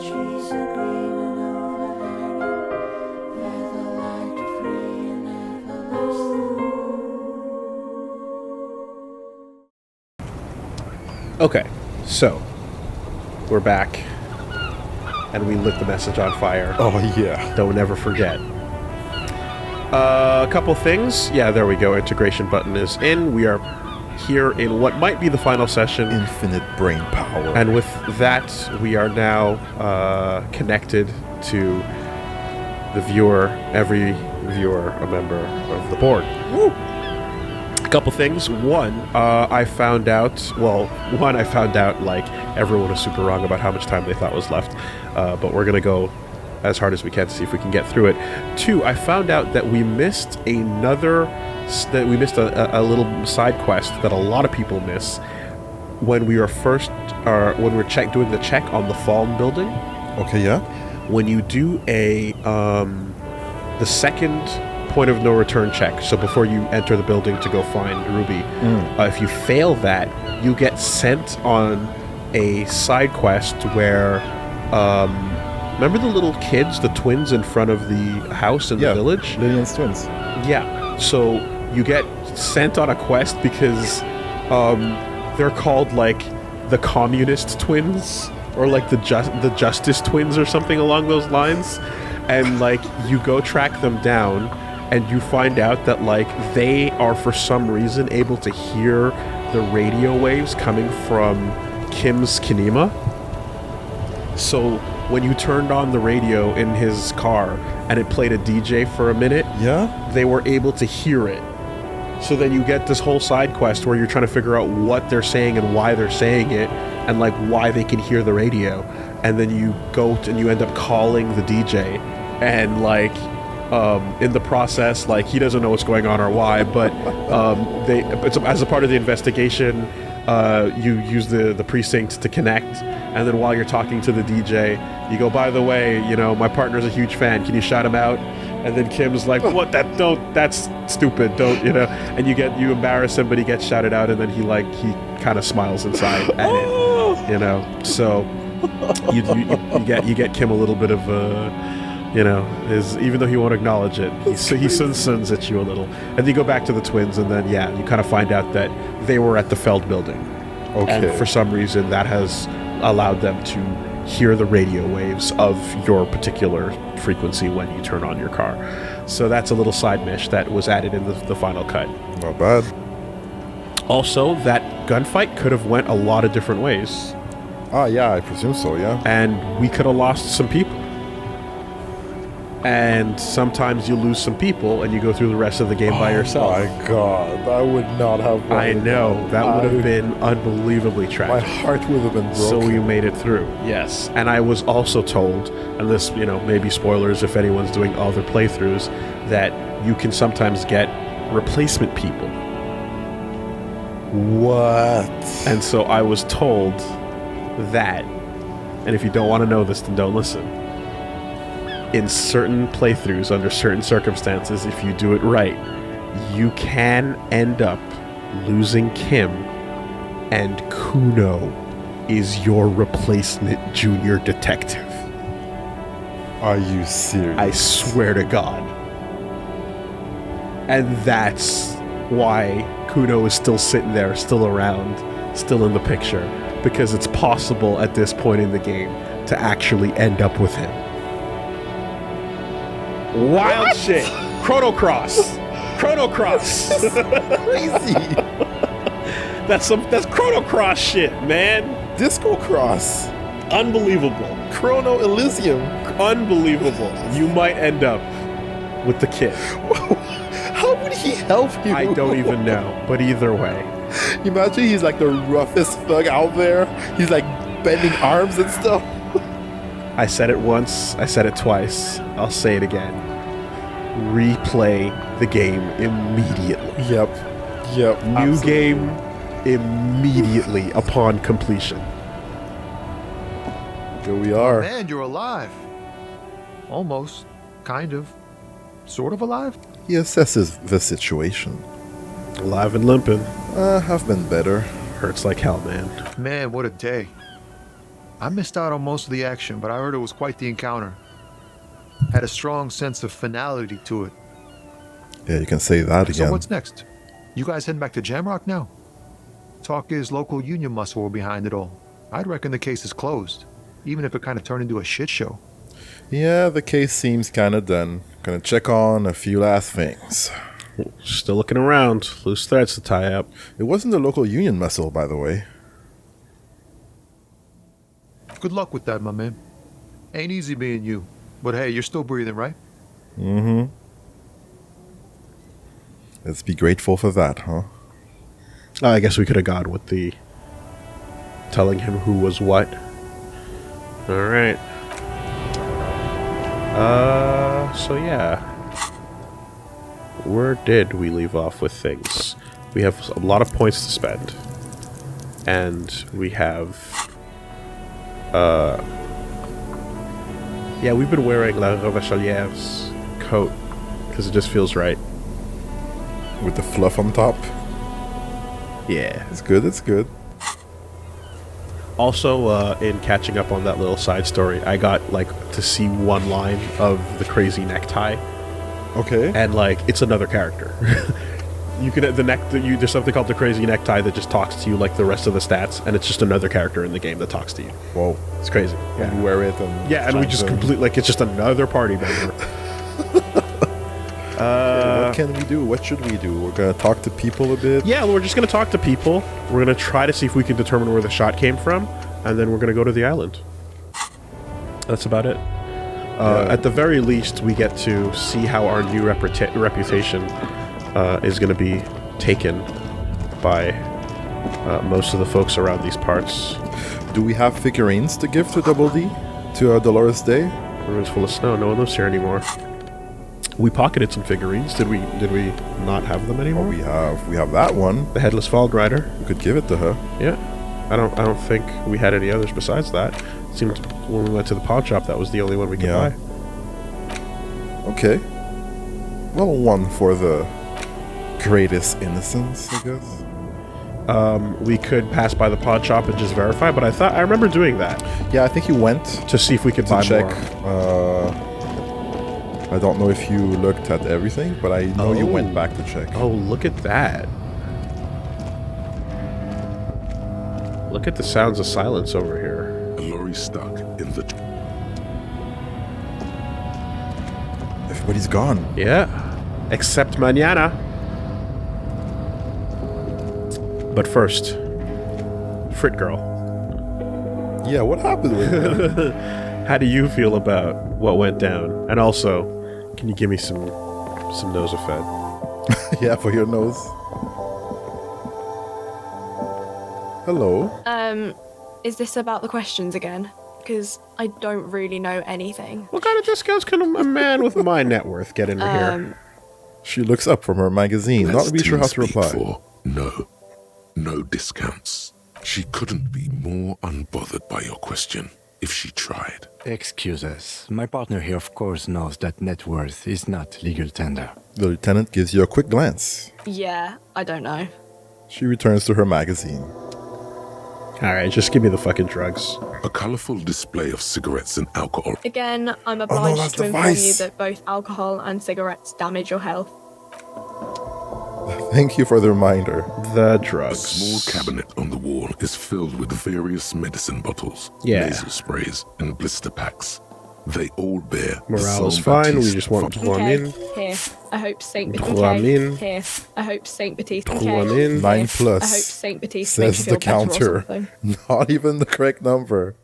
trees are green and overhanging, feather light free and everlasting. Okay, so we're back, and we lit the message on fire. Oh, yeah. Don't ever forget. A couple things. Yeah, there we go. Integration button is in. We are here in what might be the final session. Infinite brain power. And with that, we are now connected to the viewer, every viewer, a member of the board. Woo! A couple things. One, I found out, like, everyone was super wrong about how much time they thought was left. But we're going to go as hard as we can to see if we can get through it. Two, I found out that we missed a little side quest that a lot of people miss when we were doing the check on the fallen building. Okay, yeah. When you do the second point of no return check, so before you enter the building to go find Ruby, if you fail that, you get sent on a side quest where remember the little kids, the twins in front of the house in the village? Lillian's twins. Yeah. So you get sent on a quest because they're called like the communist twins or like the justice twins or something along those lines. And like you go track them down and you find out that like they are for some reason able to hear the radio waves coming from Kim's kinema. So when you turned on the radio in his car and it played a DJ for a minute, they were able to hear it. So then you get this whole side quest where you're trying to figure out what they're saying and why they're saying it and like why they can hear the radio. And then you go and you end up calling the DJ and like in the process, like he doesn't know what's going on or why, but as a part of the investigation, you use the precinct to connect, and then while you're talking to the DJ, you go, by the way, you know, my partner's a huge fan, can you shout him out? And then Kim's like, what, that's stupid, don't, you know, and you embarrass him, but he gets shouted out, and then he kind of smiles inside at it, you know, so you get Kim a little bit of you know, even though he won't acknowledge it, he suns at you a little. And then you go back to the twins, and then, you kind of find out that they were at the Feld building. Okay. And for some reason, that has allowed them to hear the radio waves of your particular frequency when you turn on your car. So that's a little side mish that was added in the final cut. Not bad. Also, that gunfight could have went a lot of different ways. Yeah, I presume so, yeah. And we could have lost some people. And sometimes you lose some people and you go through the rest of the game by yourself. Oh my god, I would not have I know, that would have been unbelievably tragic. My heart would have been broken. So we made it through, yes. And I was also told, and this, you know, maybe spoilers if anyone's doing other playthroughs, that you can sometimes get replacement people. What? And so I was told that, and if you don't want to know this, then don't listen. In certain playthroughs, under certain circumstances, if you do it right, you can end up losing Kim, and Kuno is your replacement junior detective. Are you serious? I swear to God. And that's why Kuno is still sitting there, still around, still in the picture, because it's possible at this point in the game to actually end up with him. Wild shit. Chrono Cross. Crazy. That's Chrono Cross shit, man. Disco Cross. Unbelievable. Chrono Elysium. Unbelievable. You might end up with the kid. How would he help you? I don't even know, but either way. Imagine he's like the roughest thug out there. He's like bending arms and stuff. I said it once, I said it twice, I'll say it again. Replay the game immediately. Yep. New Absolutely. game immediately upon completion. Here we are. Man, you're alive. Almost. Kind of. Sort of alive? He assesses the situation. Alive and limping. Have been better. Hurts like hell, man. Man, what a day. I missed out on most of the action, but I heard it was quite the encounter. Had a strong sense of finality to it. Yeah, you can say that again. So what's next? You guys heading back to Jamrock now? Talk is local union muscle were behind it all. I'd reckon the case is closed, even if it kind of turned into a shit show. Yeah, the case seems kind of done. Gonna check on a few last things. Still looking around. Loose threads to tie up. It wasn't the local union muscle, by the way. Good luck with that, my man. Ain't easy being you. But hey, you're still breathing, right? Mm-hmm. Let's be grateful for that, huh? I guess we could have gone with the telling him who was what. Alright. So yeah. Where did we leave off with things? We have a lot of points to spend. And we have... yeah, we've been wearing La Revacheliere's coat. Because it just feels right. With the fluff on top. Yeah. It's good, it's good. Also, in catching up on that little side story, I got, like, to see one line of the crazy necktie. Okay. And, like, it's another character. You can, there's something called the crazy necktie that just talks to you like the rest of the stats, and it's just another character in the game that talks to you. Whoa. It's crazy. And you wear it and... Yeah, and we just like, it's just another party member. What can we do? What should we do? We're gonna talk to people a bit? Yeah, we're just gonna talk to people. We're gonna try to see if we can determine where the shot came from, and then we're gonna go to the island. That's about it. At the very least, we get to see how our new reputation is gonna be taken by most of the folks around these parts. Do we have figurines to give to Double D? To Dolores Day? The room's full of snow. No one lives here anymore. We pocketed some figurines. Did we not have them anymore? Oh, we have that one. The Headless Fog Rider. We could give it to her. Yeah. I don't think we had any others besides that. It seemed when we went to the pawn shop that was the only one we could buy. Okay. Well, one for the greatest innocence, I guess. We could pass by the pawn shop and just verify, but I remember doing that. Yeah, I think you went to see if we could buy check. more. I don't know if you looked at everything, but I know you went back to check. Oh, look at that. Look at the sounds of silence over here. A lorry stuck in the... Everybody's gone. Yeah. Except Manana. But first, Frit Girl. Yeah, what happened with her? How do you feel about what went down? And also, can you give me some Nosafed? Yeah, for your nose. Hello. Is this about the questions again? Because I don't really know anything. What kind of discounts can a man with my net worth get into here? She looks up from her magazine, not Let's really sure how to speak reply. for no discounts. She couldn't be more unbothered by your question if she tried. Excuse us. My partner here, of course, knows that net worth is not legal tender. The lieutenant gives you a quick glance. Yeah, I don't know. She returns to her magazine. Alright, just give me the fucking drugs. A colorful display of cigarettes and alcohol. Again, I'm obliged that's to the inform vice. you that both alcohol and cigarettes damage your health. Thank you for the reminder. The A drugs. small cabinet on the wall is filled with various medicine bottles, Yeah. nasal sprays, and blister packs. They all bear Morale is Saint fine, we Baptiste just want font. Dramine. Here. I hope Saint Dramine. Baptiste. Here. I hope Saint Baptiste. Dramine. 9 plus. I hope Saint Baptiste makes Says you the feel better or counter. something. Not even the correct number.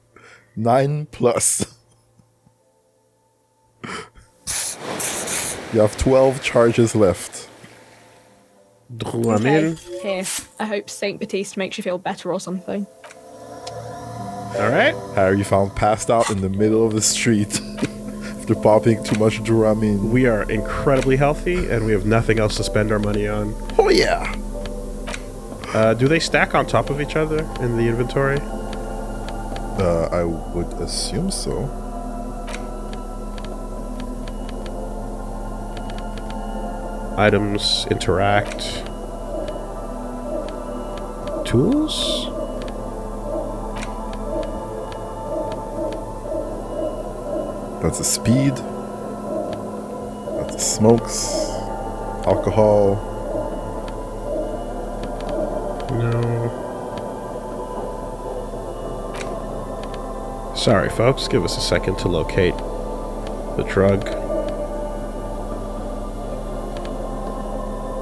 9 plus. You have 12 charges left. Dramine. Here. I hope Saint Baptiste makes you feel better or something. Alright. Harry found passed out in the middle of the street after popping too much Dramine. We are incredibly healthy, and we have nothing else to spend our money on. Oh yeah! Do they stack on top of each other in the inventory? I would assume so. Items interact. Tools? That's a speed. That's a smokes. Alcohol. No. Sorry, folks. Give us a second to locate the drug.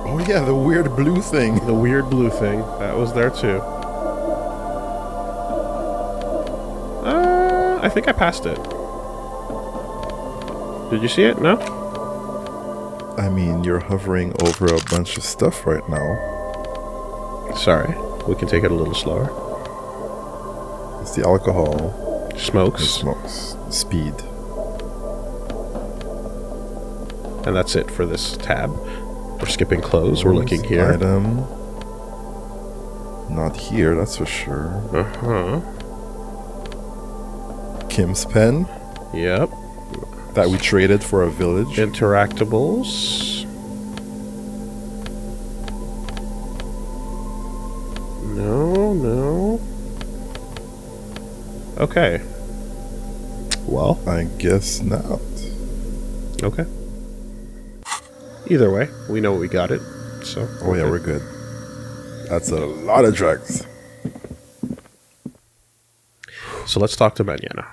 Oh yeah, the weird blue thing. The weird blue thing. That was there too. I think I passed it. Did you see it? No? I mean, you're hovering over a bunch of stuff right now. Sorry. We can take it a little slower. It's the alcohol. Smokes. It smokes. Speed. And that's it for this tab. We're skipping clothes. We're looking here. Item. Not here, that's for sure. Uh-huh. Kim's pen. Yep. That we traded for a village. Interactables. No. Okay. Well. I guess not. Okay. Either way, we know we got it. So. Oh yeah, we're good. That's a lot of drugs. So let's talk to Manana.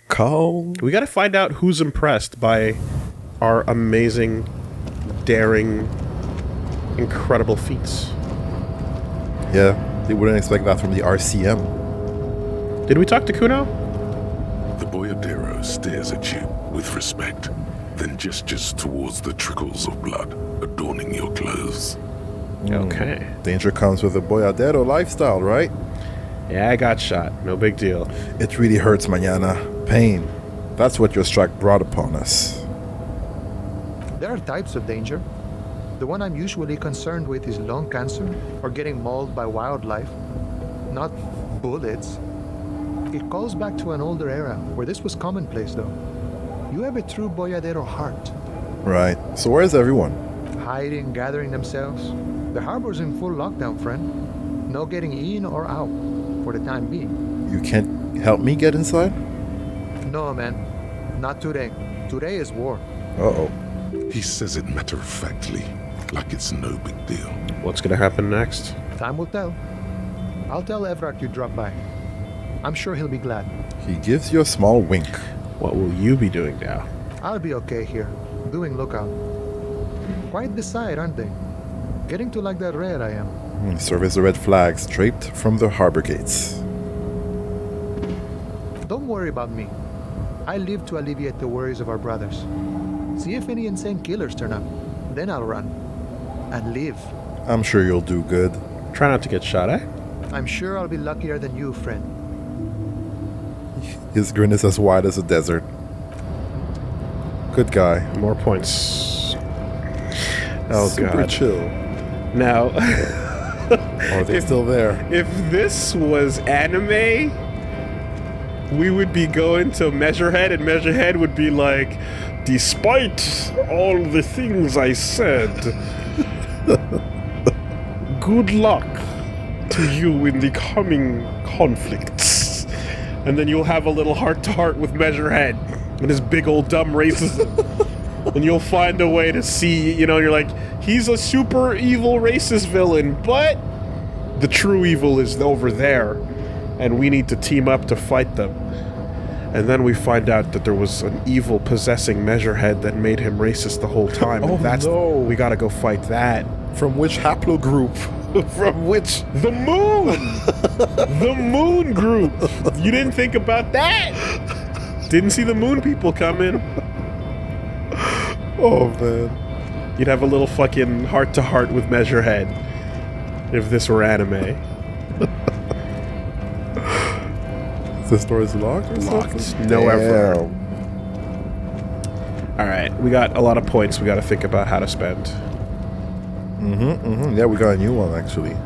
Call. We got to find out who's impressed by our amazing, daring, incredible feats. Yeah, they wouldn't expect that from the RCM. Did we talk to Kuno? The boyardero stares at you with respect, then gestures towards the trickles of blood adorning your clothes. Okay. Danger comes with a boyardero lifestyle, right? Yeah, I got shot. No big deal. It really hurts, Manana. Pain. That's what your strike brought upon us. There are types of danger. The one I'm usually concerned with is lung cancer or getting mauled by wildlife, not bullets. It calls back to an older era where this was commonplace, though. You have a true boyardero heart. Right. So where's everyone? Hiding, gathering themselves. The harbor's in full lockdown, friend. No getting in or out, for the time being. You can't help me get inside? No, man. Not today. Today is war. Uh-oh. He says it matter-of-factly, like it's no big deal. What's gonna happen next? Time will tell. I'll tell Everard you dropped by. I'm sure he'll be glad. He gives you a small wink. What will you be doing now? I'll be okay here, doing lookout. Quite the sight, aren't they? Getting to like that red I am. Surveys the red flags draped from the harbor gates. Don't worry about me. I live to alleviate the worries of our brothers. See if any insane killers turn up. Then I'll run. And live. I'm sure you'll do good. Try not to get shot, eh? I'm sure I'll be luckier than you, friend. His grin is as wide as a desert. Good guy. More points. Oh, Super God. chill. Now, Are they still there? if this was anime, we would be going to Measurehead, and Measurehead would be like, despite all the things I said, good luck to you in the coming conflicts. And then you'll have a little heart-to-heart with Measurehead and his big old dumb racism. And you'll find a way to see, you're like, he's a super evil racist villain, but the true evil is over there, and we need to team up to fight them. And then we find out that there was an evil possessing Measurehead that made him racist the whole time. Oh, no. We gotta go fight that. From which haplogroup? From which? The moon! The moon group! You didn't think about that? Didn't see the moon people coming. Oh, man. You'd have a little fucking heart-to-heart with Measurehead if this were anime. The store is locked or Locked. something? No ever. Damn. Alright, we got a lot of points we gotta think about how to spend. Yeah, we got a new one, actually.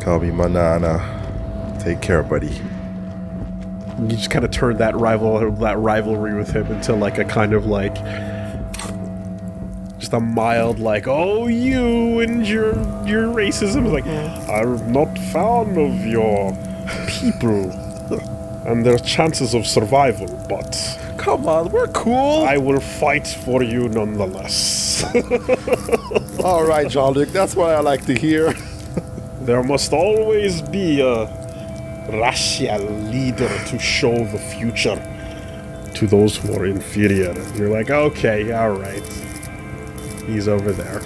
Call me Manana. Take care, buddy. You just kind of turned that rivalry with him into like a kind of like just just a mild like, oh, you and your racism. It's like, I'm not fan of your people and their chances of survival, but Come on, we're cool. I will fight for you nonetheless. All right, Jean-Luc, that's what I like to hear. There must always be a racial leader to show the future to those who are inferior. You're like, okay, alright. He's over there.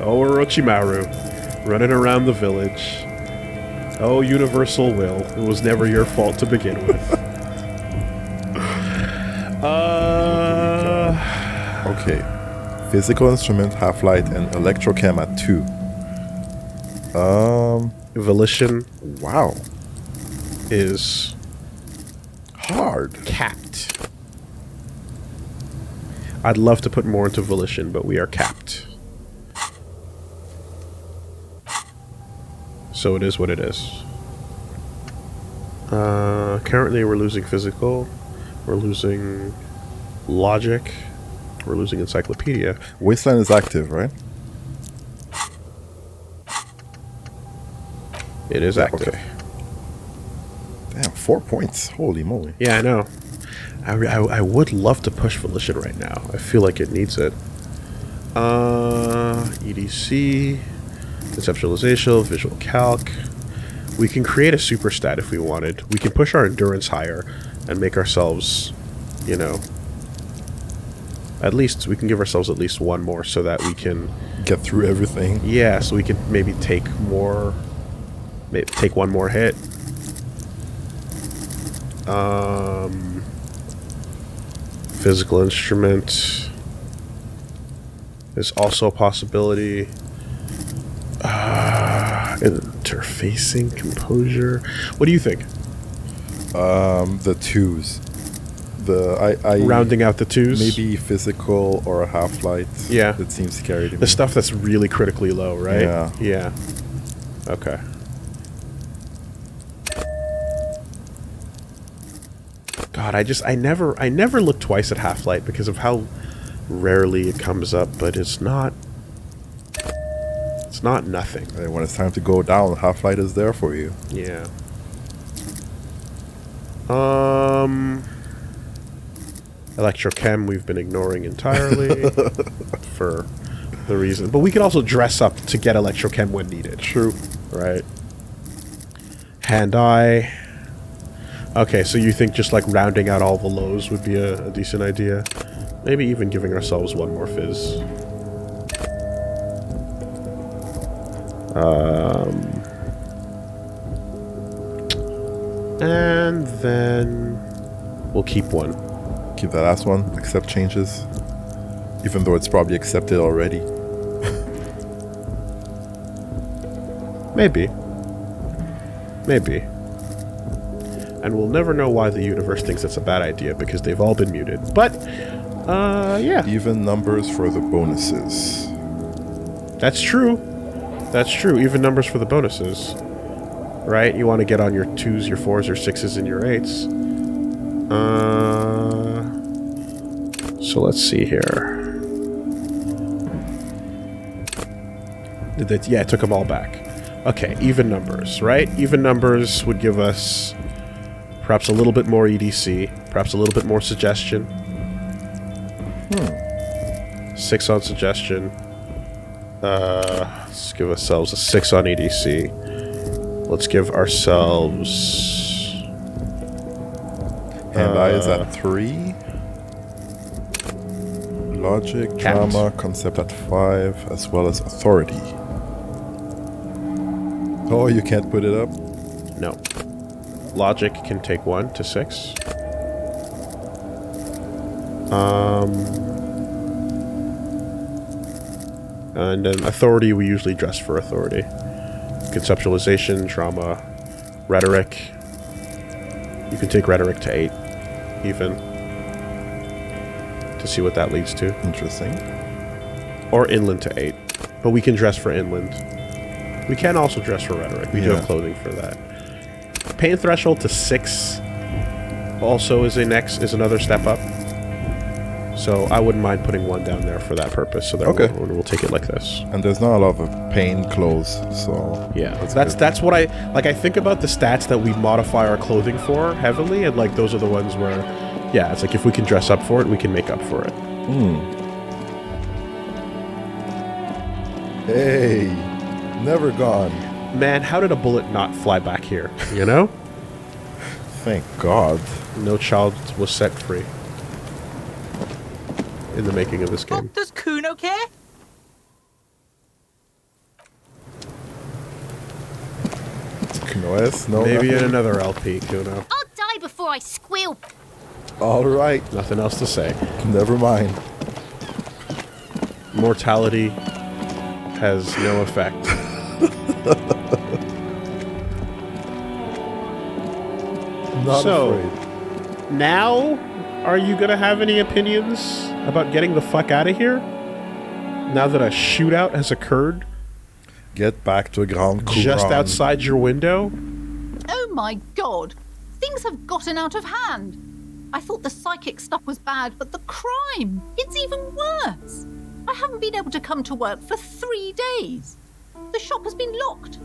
Oh, Orochimaru, running around the village. Oh, universal will. It was never your fault to begin with. Okay. Physical instrument, half-light, and electrochem at 2. Volition Wow. is Hard. capped. I'd love to put more into volition, but we are capped. So it is what it is. Currently we're losing physical. We're losing logic. We're losing encyclopedia. Wasteland is active, right? It is active. Okay. Damn, 4 points. Holy moly. Yeah, I know. I would love to push volition right now. I feel like it needs it. EDC, conceptualization, visual calc. We can create a super stat if we wanted. We can push our endurance higher and make ourselves, you know, at least we can give ourselves at least one more so that we can Get through everything. yeah, so we can maybe take more, take one more hit. Physical instrument is also a possibility. Interfacing, composure. What do you think? The 2s. I Rounding out the 2s? maybe physical or a half-light. Yeah. It seems scary to me. The stuff that's really critically low, right? Yeah. Yeah. Okay. God, I never look twice at Half-Light because of how rarely it comes up, but it's not nothing. Hey, when it's time to go down, half-light is there for you. Yeah. Electrochem we've been ignoring entirely for the reason. But we can also dress up to get electrochem when needed. True. Right. Hand-eye. Okay, so you think just like rounding out all the lows would be a decent idea? Maybe even giving ourselves one more fizz. And then we'll keep one. Keep that last one. Accept changes. Even though it's probably accepted already. Maybe. Maybe. And we'll never know why the universe thinks it's a bad idea because they've all been muted. But, yeah. Even numbers for the bonuses. That's true. That's true. Even numbers for the bonuses. Right? You want to get on your 2s, your 4s, your 6s, and your 8s. So let's see here. Yeah, I took them all back. Okay, even numbers, right? Even numbers would give us perhaps a little bit more EDC, perhaps a little bit more suggestion. 6 on suggestion. Let's give ourselves a 6 on EDC. Let's give ourselves... Hand-eye is at 3. Logic, Capped. drama, concept at 5, as well as authority. Oh, you can't put it up? No. Logic can take 1 to 6. And then authority, we usually dress for authority. Conceptualization, drama, rhetoric. You can take rhetoric to 8, even. To see what that leads to. Interesting. Or inland to 8. But we can dress for inland. We can also dress for rhetoric. We do Yeah. have clothing for that. Pain threshold to 6 also is another step up. So I wouldn't mind putting one down there for that purpose. So that Okay. we'll take it like this. And there's not a lot of pain clothes, so Yeah, good. that's what I like. I think about the stats that we modify our clothing for heavily, and like those are the ones where, yeah, it's like if we can dress up for it, we can make up for it. Hey, never gone. Man, how did a bullet not fly back here? You know, Thank God. no child was set free in the making of this game. Does Kuno care? Noise? No. Maybe in nothing? another LP, Kuno. I'll die before I squeal. All right. Nothing else to say. Never mind. Mortality has no effect. Not So- afraid. Now, are you gonna have any opinions about getting the fuck out of here? Now that a shootout has occurred Get back to Grand Couronne. just outside your window? Oh my god! Things have gotten out of hand! I thought the psychic stuff was bad, but the crime! It's even worse! I haven't been able to come to work for 3 days. The shop has been locked.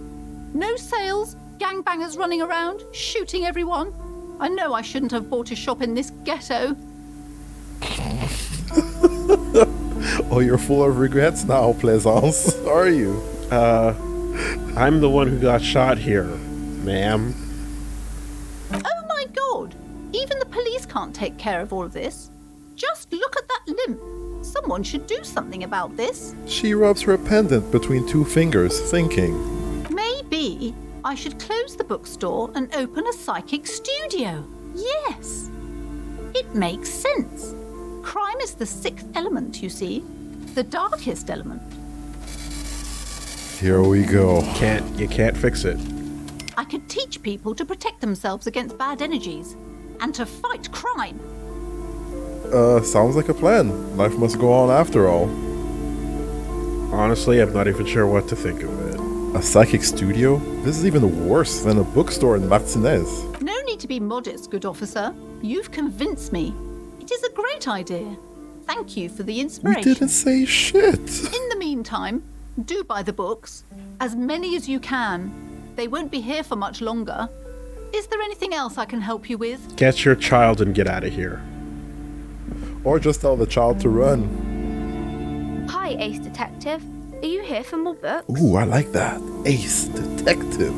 No sales, gangbangers running around, shooting everyone. I know I shouldn't have bought a shop in this ghetto. Oh, you're full of regrets now, Plaisance. Are you? I'm the one who got shot here, ma'am. Oh my god! Even the police can't take care of all of this. Just look at that limp. Someone should do something about this. She rubs her pendant between two fingers, thinking. Maybe I should close the bookstore and open a psychic studio. Yes. It makes sense. Crime is the sixth element, you see. The darkest element. Here we go. You can't fix it. I could teach people to protect themselves against bad energies and to fight crime. Sounds like a plan. Life must go on after all. Honestly, I'm not even sure what to think of it. A psychic studio? This is even worse than a bookstore in Martinez. No need to be modest, good officer. You've convinced me. It is a great idea. Thank you for the We inspiration. didn't say shit. In the meantime, do buy the books. As many as you can. They won't be here for much longer. Is there anything else I can help you with? Get your child and get out of here. Or just tell the child to run. Hi, Ace Detective. Are you here for more books? Ooh, I like that. Ace Detective.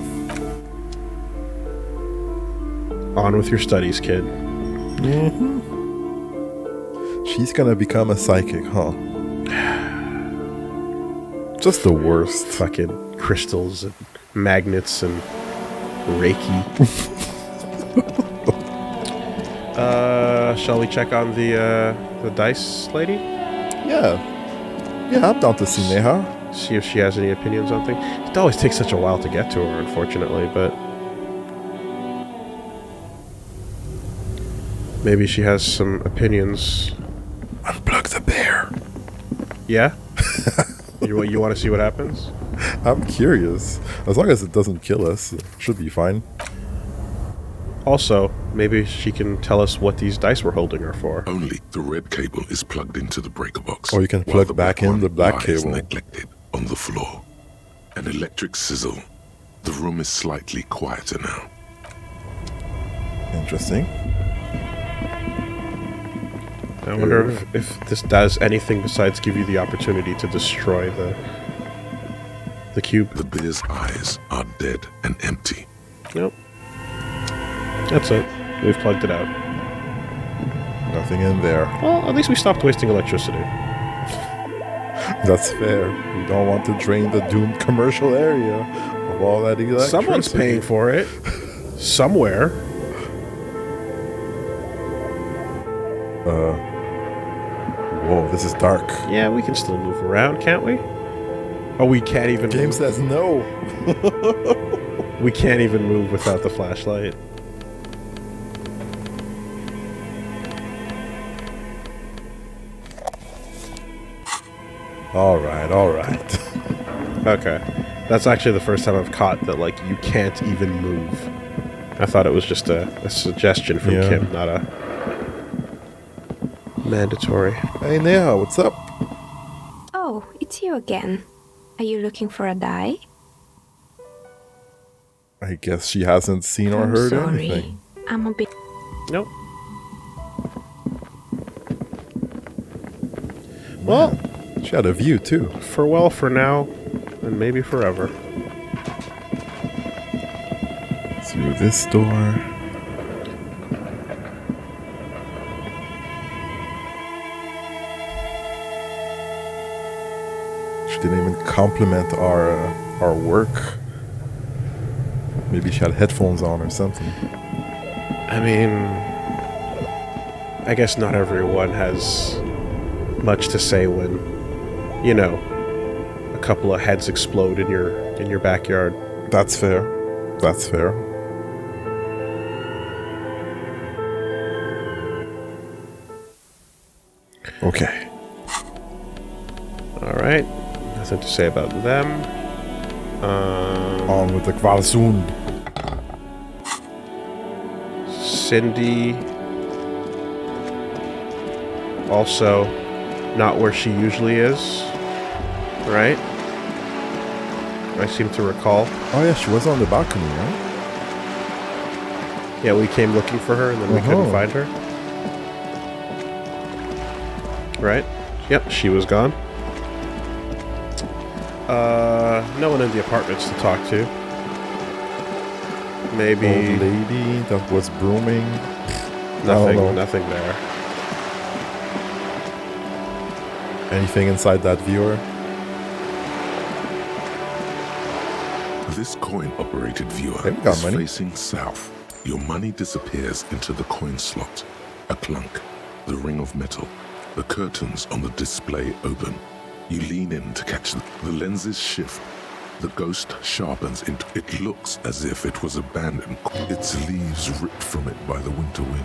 On with your studies, kid. She's gonna become a psychic, huh? Just the worst. Fucking crystals and magnets and Reiki. Shall we check on the dice lady? Yeah. Yeah, I'm down to see Neha. See if she has any opinions on things. It always takes such a while to get to her, unfortunately, but maybe she has some opinions. Unplug the bear. Yeah? You want to see what happens? I'm curious. As long as it doesn't kill us, it should be fine. Also, maybe she can tell us what these dice we're holding are for. Only the red cable is plugged into the breaker box. Or you can while plug the back in one the black lies cable. neglected on the floor. An electric sizzle. The room is slightly quieter now. Interesting. I wonder if this does anything besides give you the opportunity to destroy the cube. The bear's eyes are dead and empty. Nope. That's it. We've plugged it out. Nothing in there. Well, at least we stopped wasting electricity. That's fair. We don't want to drain the doomed commercial area of all that electricity. Someone's paying for it. Somewhere. Whoa, this is dark. Yeah, we can still move around, can't we? Oh, we can't even Game move. says no. We can't even move without the flashlight. Alright, alright. Okay. That's actually the first time I've caught that, like, you can't even move. I thought it was just a suggestion from Yeah. Kim, not a... Mandatory. Hey Neha, what's up? Oh, it's you again. Are you looking for a die? I guess she hasn't seen or I'm heard sorry. anything. I'm a bit. Nope. Well, She had a view too. farewell for now, and maybe forever. Through this door. She didn't even compliment our work. Maybe she had headphones on or something. I mean, I guess not everyone has much to say when, you know, a couple of heads explode in your backyard. That's fair. That's fair. Okay. All right, nothing to say about them. On with the Kvalsund. Cindy, also not where she usually is, right? I seem to recall. Oh yeah, she was on the balcony, right? Yeah, we came looking for her and then we couldn't find her. Right? Yep, she was gone. No one in the apartments to talk to. Maybe Old lady that was brooming. nothing. Nothing there. Anything inside that viewer? This coin-operated viewer Hey, we got is money. facing south. Your money disappears into the coin slot. A clunk, the ring of metal. The curtains on the display open. You lean in to catch them. The lenses shift. The ghost sharpens into it. Looks as if it was abandoned. Its leaves ripped from it by the winter wind.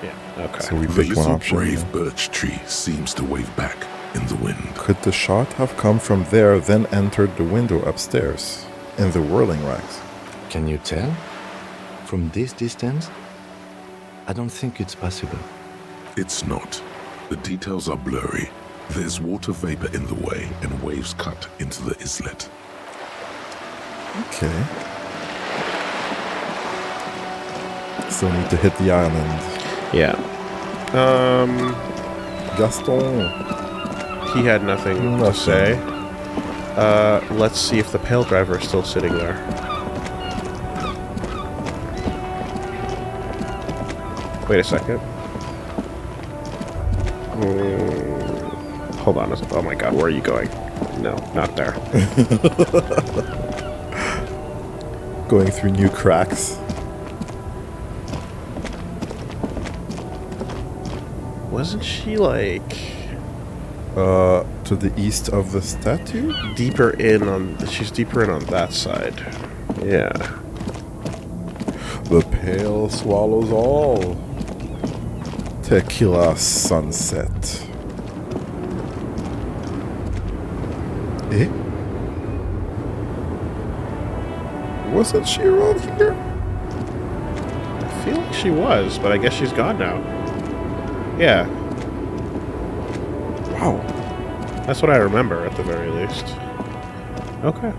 Yeah, okay. So we The picked one little option. brave yeah. birch tree seems to wave back in the wind. Could the shot have come from there, then entered the window upstairs in the whirling rags? Can you tell? From this distance? I don't think it's possible. It's not. The details are blurry. There's water vapor in the way and waves cut into the islet. Okay. Still need to hit the island. Yeah. Gaston. He had nothing to Nothing. say. Let's see if the pale driver is still sitting there. Wait a second. Hold on. Oh my god, where are you going? No, not there. Going through new cracks. Wasn't she like To the east of the statue? deeper in on? She's deeper in on that side. Yeah. The pale swallows all. Tequila sunset. Eh? Wasn't she around here? I feel like she was, but I guess she's gone now. Yeah, Wow. that's what I remember at the very least. Okay.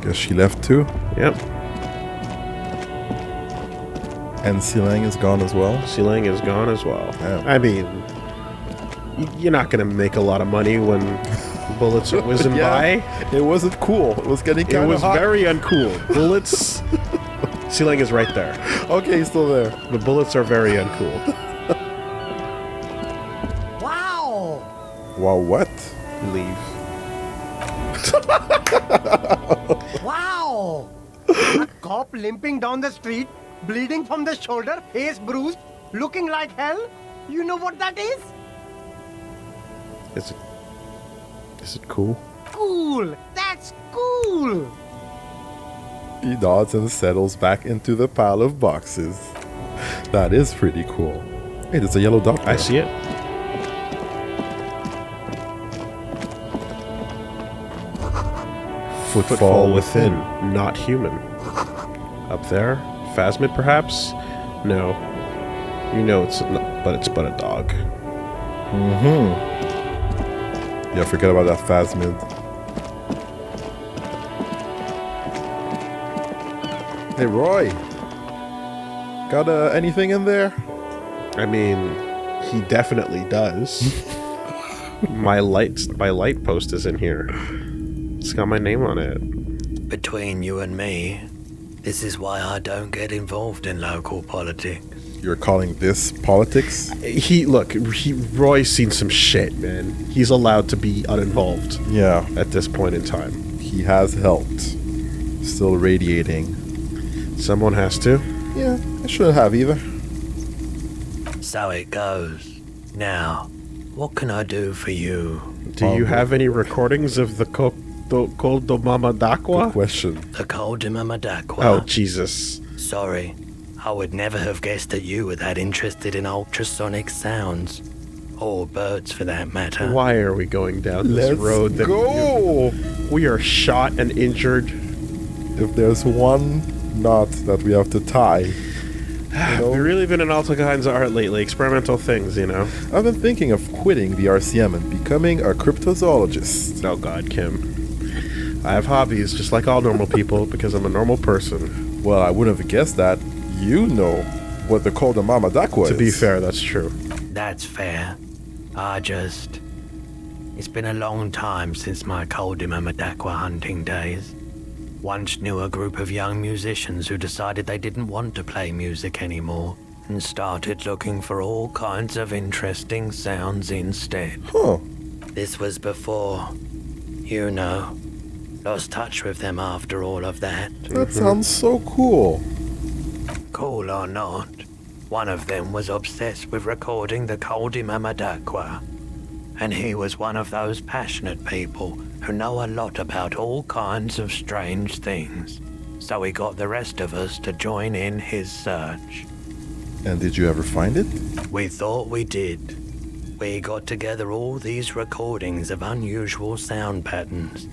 Guess she left too. Yep. And Silang is gone as well. Sealing is gone as well. Yeah. I mean, you're not going to make a lot of money when bullets are whizzing by. It wasn't cool. It was getting It kind was of hot. very uncool. Bullets. Sealing is right there. Okay, he's still there. The bullets are very uncool. Wow, what? Leave. Wow! A cop limping down the street, bleeding from the shoulder, face bruised, looking like hell? You know what that is? Is it cool? Cool! That's cool! He nods and settles back into the pile of boxes. That is pretty cool. Hey, there's a yellow dot there. I see it. Footfall within, not human. Up there? Phasmid, perhaps? No. You know it's but a dog. Yeah, forget about that phasmid. Hey, Roy. Got anything in there? I mean, he definitely does. my light post is in here. It's got my name on it. Between you and me, this is why I don't get involved in local politics. You're calling this politics? Roy's seen some shit, man. He's allowed to be uninvolved. Yeah. At this point in time. He has helped. Still radiating. Someone has to. Yeah, I shouldn't have either. So it goes. Now, what can I do for you? Do you have any recordings of the Koldomama Dakwa? Good question. The Koldomama Dakwa? Oh, Jesus. Sorry. I would never have guessed that you were that interested in ultrasonic sounds. Or birds, for that matter. Why are we going down this Let's road? Go! We are shot and injured. If there's one knot that we have to tie... We've really been in all kinds of art lately. Experimental things, you know. I've been thinking of quitting the RCM and becoming a cryptozoologist. Oh God, Kim. I have hobbies just like all normal people because I'm a normal person. Well, I wouldn't have guessed that. You know what the Koldomama Dakwa is. To be fair, that's true. That's fair. It's been a long time since my Koldomama Dakwa hunting days. Once knew a group of young musicians who decided they didn't want to play music anymore and started looking for all kinds of interesting sounds instead. Huh. This was before, lost touch with them after all of that. That sounds so cool. Cool or not, one of them was obsessed with recording the Koldomama Dakwa. And he was one of those passionate people who know a lot about all kinds of strange things. So he got the rest of us to join in his search. And did you ever find it? We thought we did. We got together all these recordings of unusual sound patterns,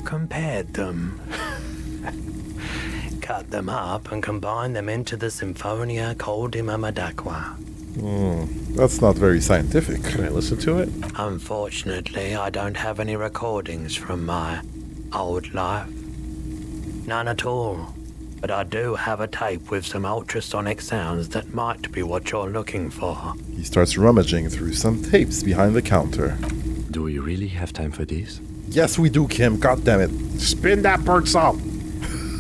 compared them, cut them up and combined them into the Symphonia Koldomama Dakwa. That's not very scientific. Can I listen to it? Unfortunately, I don't have any recordings from my old life. None at all. But I do have a tape with some ultrasonic sounds that might be what you're looking for. He starts rummaging through some tapes behind the counter. Do we really have time for this? Yes, we do, Kim. God damn it. Spin that bird salt.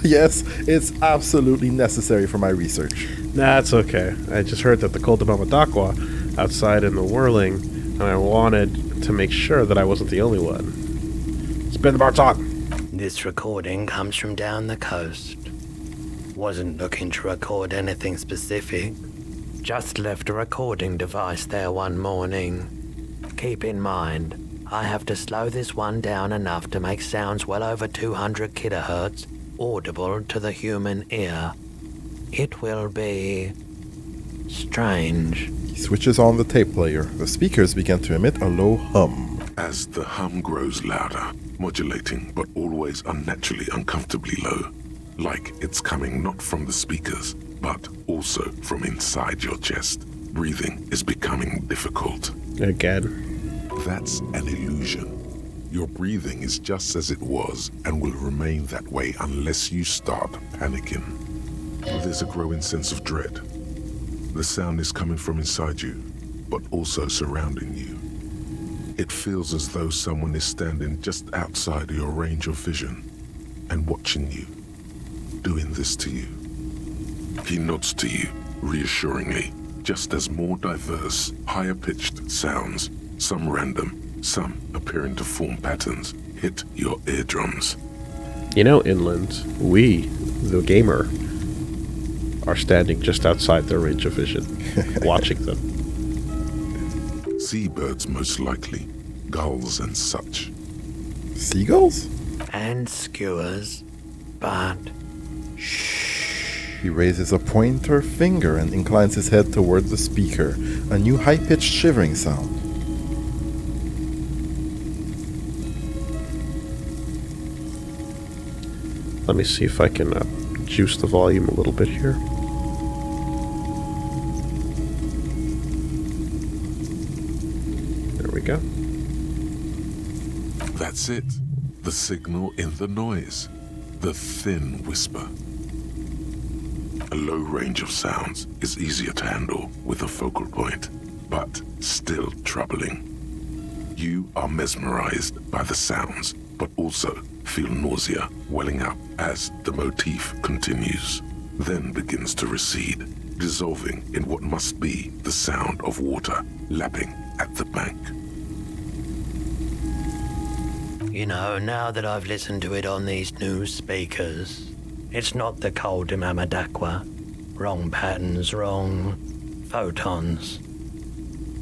Yes, it's absolutely necessary for my research. That's okay. I just heard that the Koldomama Dakwa outside in the whirling, and I wanted to make sure that I wasn't the only one. Spin the bar talk. This recording comes from down the coast. Wasn't looking to record anything specific. Just left a recording device there one morning. Keep in mind, I have to slow this one down enough to make sounds well over 200 kilohertz audible to the human ear. It will be strange. He switches on the tape player. The speakers begin to emit a low hum. As the hum grows louder, modulating but always unnaturally uncomfortably low, like it's coming not from the speakers, but also from inside your chest. Breathing is becoming difficult. Again. That's an illusion. Your breathing is just as it was and will remain that way unless you start panicking. There's a growing sense of dread. The sound is coming from inside you, but also surrounding you. It feels as though someone is standing just outside your range of vision and watching you, doing this to you. He nods to you, reassuringly, just as more diverse, higher-pitched sounds, some random, some appearing to form patterns, hit your eardrums. You know, Inland, we, the gamer, are standing just outside their range of vision, watching them. Seabirds, most likely. Gulls and such. Seagulls? And skewers, but... He raises a pointer finger and inclines his head toward the speaker, a new high-pitched shivering sound. Let me see if I can juice the volume a little bit here. go. That's it. The signal in the noise. The thin whisper. A low range of sounds is easier to handle with a focal point, but still troubling. You are mesmerized by the sounds, but also feel nausea welling up as the motif continues, then begins to recede, dissolving in what must be the sound of water lapping at the bank. You know, now that I've listened to it on these new speakers, it's not the cold Imamadakwa. Wrong patterns, wrong photons.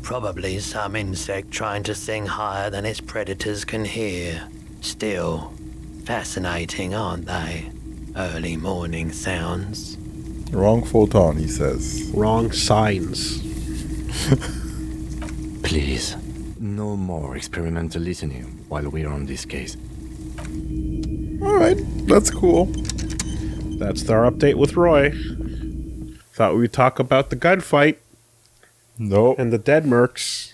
Probably some insect trying to sing higher than its predators can hear. Still, fascinating, aren't they? Early morning sounds. Wrong photon, he says. Wrong signs. Please, no more experimental listening while we're on this case. Alright, that's cool. That's our update with Roy. Thought we'd talk about the gunfight. Nope. And the dead mercs.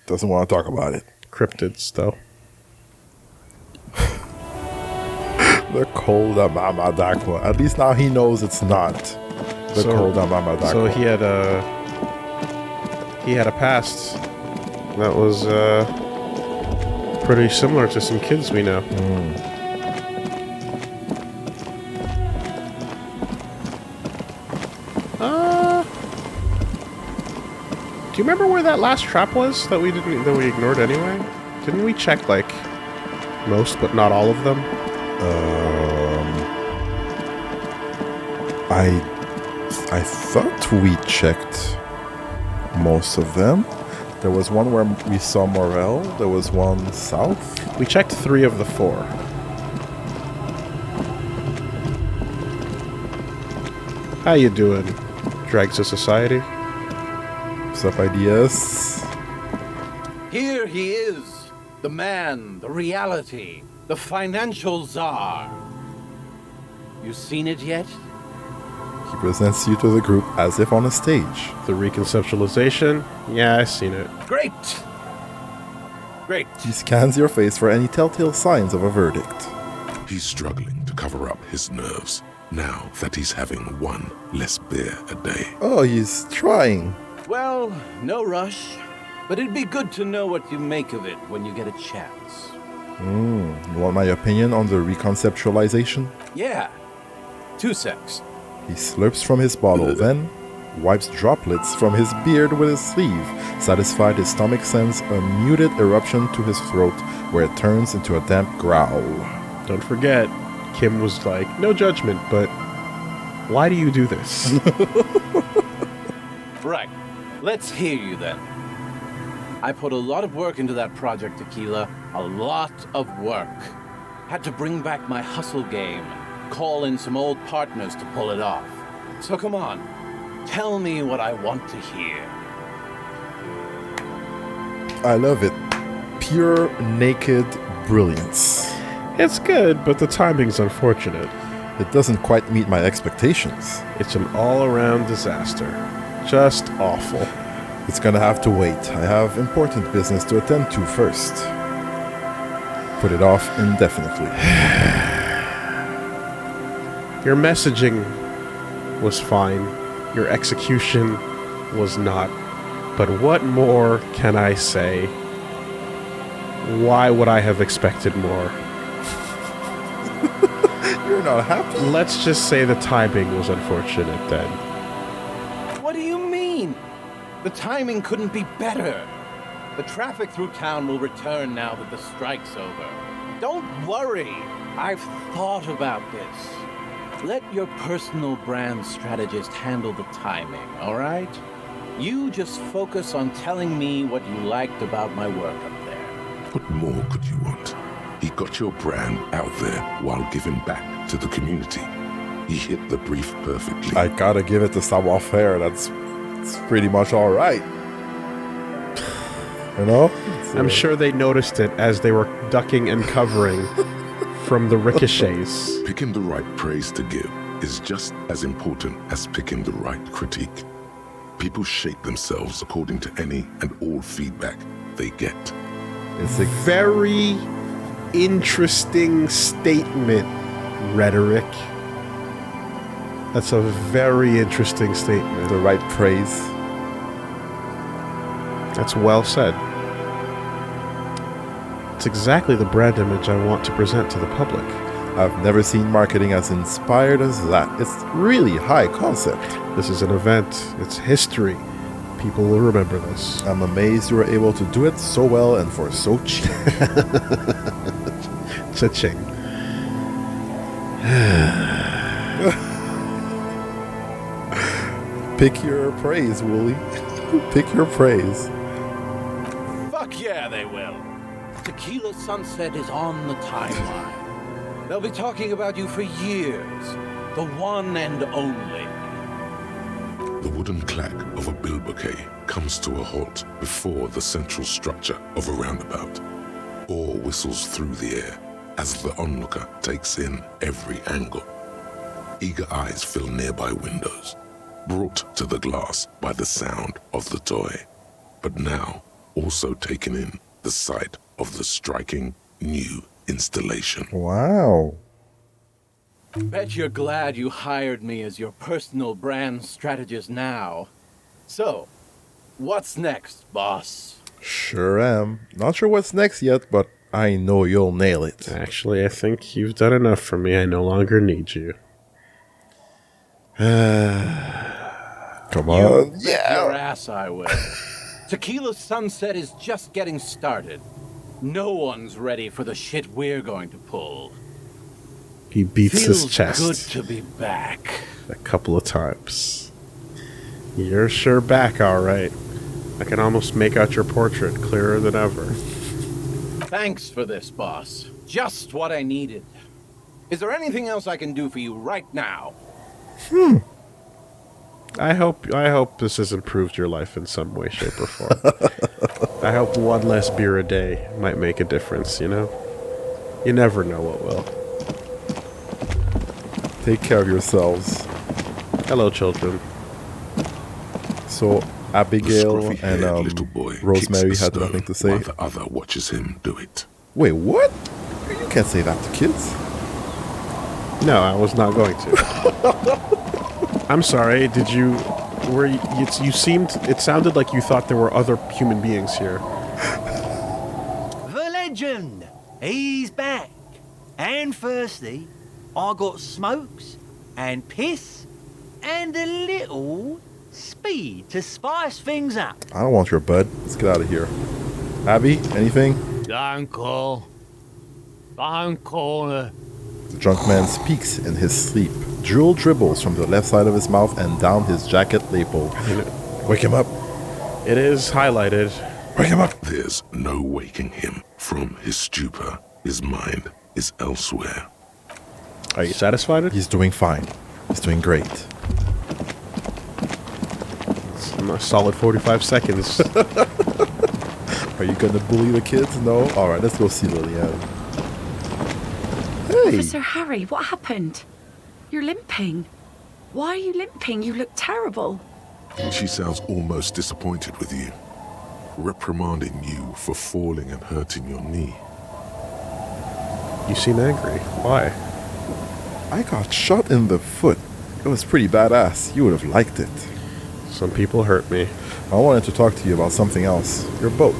Doesn't want to talk about it. Cryptids, though. The cold Amamadakwa. At least now he knows it's not the cold Amamadakwa. So he had a past that was pretty similar to some kids we know. Do you remember where that last trap was that we ignored anyway? Didn't we check like most but not all of them? I thought we checked most of them. There was one where we saw Morel. There was one south. We checked 3 of the 4. How you doing, Dregs of Society? What's up, ideas? Here he is, the man, the reality, the financial czar. You seen it yet? He presents you to the group as if on a stage. The reconceptualization? Yeah, I've seen it. Great! Great. He scans your face for any telltale signs of a verdict. He's struggling to cover up his nerves now that he's having one less beer a day. Oh, he's trying. Well, no rush, but it'd be good to know what you make of it when you get a chance. You want my opinion on the reconceptualization? Yeah. 2 secs. He slurps from his bottle, then wipes droplets from his beard with his sleeve. Satisfied, his stomach sends a muted eruption to his throat, where it turns into a damp growl. Don't forget, Kim was like, no judgment, but why do you do this? Right. Let's hear you then. I put a lot of work into that project, Tequila. A lot of work. Had to bring back my hustle game. Call in some old partners to pull it off. So come on. Tell me what I want to hear. I love it. Pure, naked brilliance. It's good, but the timing's unfortunate. It doesn't quite meet my expectations. It's an all-around disaster. Just awful. It's gonna have to wait. I have important business to attend to first. Put it off indefinitely. Your messaging was fine. Your execution was not. But what more can I say? Why would I have expected more? You're not happy. Let's just say the timing was unfortunate then. What do you mean? The timing couldn't be better. The traffic through town will return now that the strike's over. Don't worry. I've thought about this. Let your personal brand strategist handle the timing, all right? You just focus on telling me what you liked about my work up there. What more could you want? He got your brand out there while giving back to the community. He hit the brief perfectly. I gotta give it to savoir-faire. That's pretty much all right. You know? I'm sure they noticed it as they were ducking and covering from the ricochets. Picking the right praise to give is just as important as picking the right critique. People shape themselves according to any and all feedback they get. It's a Very interesting statement, Rhetoric. That's a very interesting statement. the right praise. That's well said. It's exactly the brand image I want to present to the public. I've never seen marketing as inspired as that. It's really high concept. This is an event. It's history. People will remember this. I'm amazed you were able to do it so well and for so cheap. Cha-ching. Pick your praise, Woolie. Pick your praise. Fuck yeah, they will. Tequila Sunset is on the timeline. They'll be talking about you for years. The one and only. The wooden clack of a bill bouquet comes to a halt before the central structure of a roundabout. Awe whistles through the air as the onlooker takes in every angle. Eager eyes fill nearby windows, brought to the glass by the sound of the toy, but now also taken in the sight of the striking new installation. Wow. Bet you're glad you hired me as your personal brand strategist now. So, what's next, boss? Sure am. Not sure what's next yet, but I know you'll nail it. Actually, I think you've done enough for me. I no longer need you. Come on. Bet your ass I will. Tequila Sunset is just getting started. No one's ready for the shit we're going to pull. He beats Feels his chest good to be back. a couple of times. You're sure back, all right. I can almost make out your portrait clearer than ever. Thanks for this, boss. Just what I needed. Is there anything else I can do for you right now? I hope this has improved your life in some way, shape, or form. I hope one less beer a day might make a difference, you know? You never know what will. Take care of yourselves. Hello, children. So, The Abigail scruffy-haired and little boy Rosemary kicks the had nothing stone to say. while the other watches him do it. Wait, what? You can't say that to kids. No, I was not going to. I'm sorry, did you... It sounded like you thought there were other human beings here. The legend! He's back. And firstly, I got smokes and piss and a little speed to spice things up. I don't want your bud. Let's get out of here. Abby, anything? Don't call. Don't call her. The drunk man speaks in his sleep. Drool dribbles from the left side of his mouth and down his jacket lapel. Wake him up. It is highlighted. Wake him up. There's no waking him from his stupor. His mind is elsewhere. Are you satisfied? He's doing fine. He's doing great. It's a solid 45 seconds. Are you gonna bully the kids? No? Alright, let's go see Lillian. Hey! Officer Harry, what happened? You're limping. Why are you limping? You look terrible. She sounds almost disappointed with you, reprimanding you for falling and hurting your knee. You seem angry. Why? I got shot in the foot. It was pretty badass. You would have liked it. Some people hurt me. I wanted to talk to you about something else. Your boat.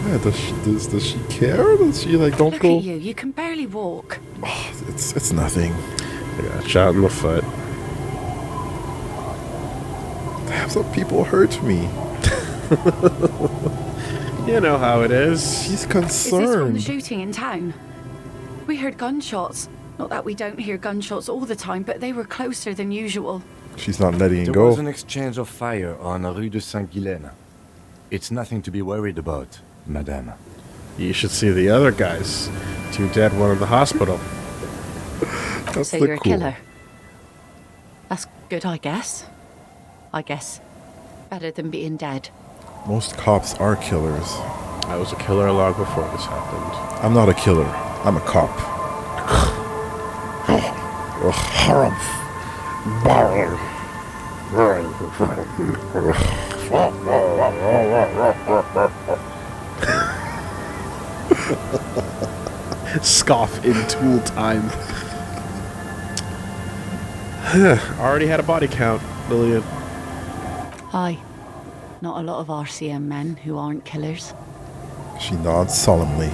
Yeah, does she care? Does she don't Look go? at you. You can barely walk. Oh, it's nothing. I got shot in the foot. Damn, some people hurt me. You know how it is. She's Is this from the concerned. shooting in town? We heard gunshots. Not that we don't hear gunshots all the time, but they were closer than usual. She's not letting it There go. was an exchange of fire on Rue de Saint-Guylaine. It's nothing to be worried about, madame. You should see the other guys. 2 dead, 1 in the hospital. That's So the you're a cool. killer. That's good, I guess. Better than being dead. Most cops are killers. I was a killer long before this happened. I'm not a killer. I'm a cop. Scoff in tool time. Already had a body count, Lillian. Aye. Not a lot of RCM men who aren't killers. She nods solemnly.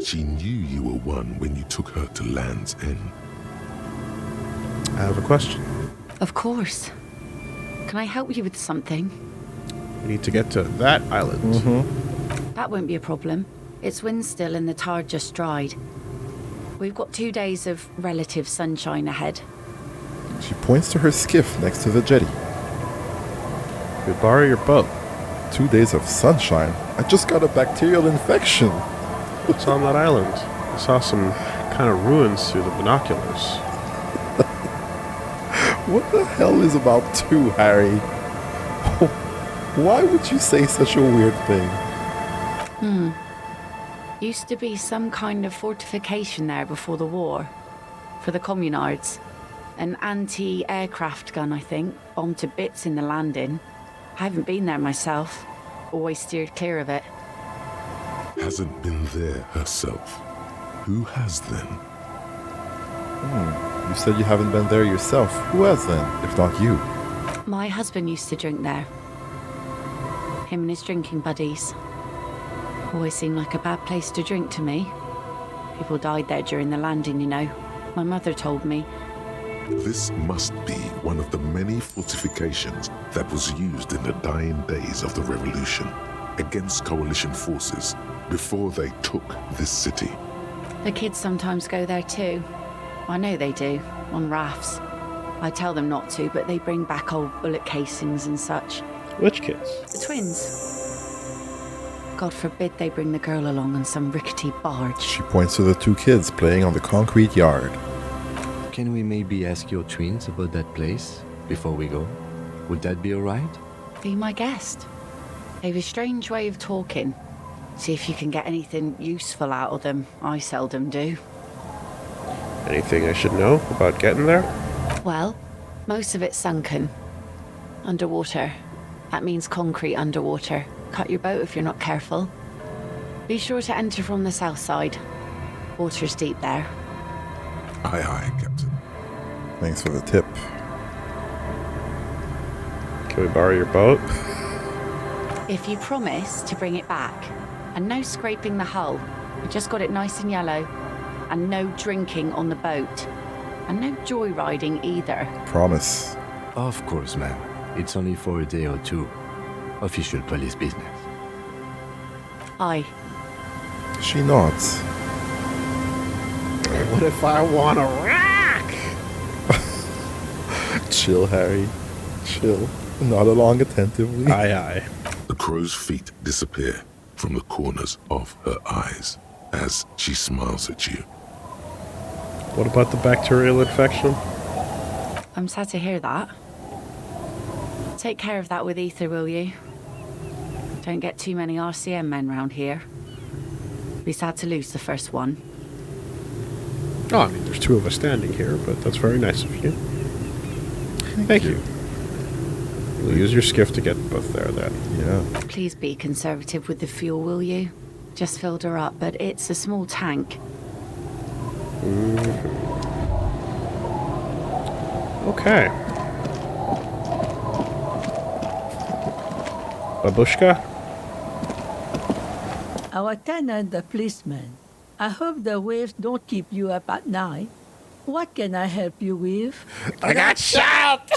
She knew you were one when you took her to Land's End. I have a question. Of course. Can I help you with something? We need to get to that island. That won't be a problem. It's wind still and the tide just dried. We've got 2 days of relative sunshine ahead. She points to her skiff next to the jetty. We borrow your boat. 2 days of sunshine? I just got a bacterial infection. What's on that island? I saw some kind of ruins through the binoculars. What the hell is about 2, Harry? Why would you say such a weird thing? Used to be some kind of fortification there before the war. For the communards. An anti-aircraft gun, I think. Bombed to bits in the landing. I haven't been there myself. Always steered clear of it. Hasn't been there herself. Who has then? You said you haven't been there yourself. Who has then, if not you? My husband used to drink there. Him and his drinking buddies. Always seemed like a bad place to drink to me. People died there during the landing, you know. My mother told me. This must be one of the many fortifications that was used in the dying days of the revolution against coalition forces before they took this city. The kids sometimes go there too. I know they do, on rafts. I tell them not to, but they bring back old bullet casings and such. Which kids? The twins. God forbid they bring the girl along on some rickety barge. She points to the 2 kids playing on the concrete yard. Can we maybe ask your twins about that place before we go? Would that be alright? Be my guest. They've a strange way of talking. See if you can get anything useful out of them. I seldom do. Anything I should know about getting there? Well, most of it's sunken. Underwater. That means concrete underwater. Cut your boat if you're not careful. Be sure to enter from the south side. Water's deep there. Aye, aye, Captain. Thanks for the tip. Can we borrow your boat? If you promise to bring it back, and no scraping the hull, we just got it nice and yellow, and no drinking on the boat, and no joyriding either. Promise. Of course, ma'am. It's only for a day or 2. Official police business. Aye. She nods. What if I want to rock? Chill, Harry. Chill. Nod along attentively. Aye, aye. The crow's feet disappear from the corners of her eyes as she smiles at you. What about the bacterial infection? I'm sad to hear that. Take care of that with Ether, will you? Don't get too many RCM men round here. Be sad to lose the first one. Oh, I mean, there's 2 of us standing here, but that's very nice of you. Thank you. We'll use your skiff to get both there, then. Yeah. Please be conservative with the fuel, will you? Just filled her up, but it's a small tank. Okay. Babushka? Our tenant, the policeman. I hope the waves don't keep you up at night. What can I help you with? I got shot!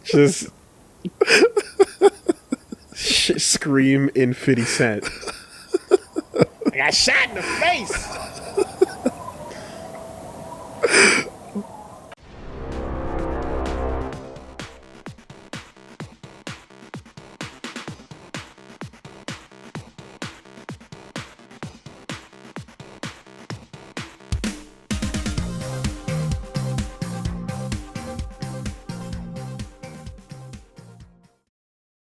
Just scream in 50 Cent. I got shot in the face!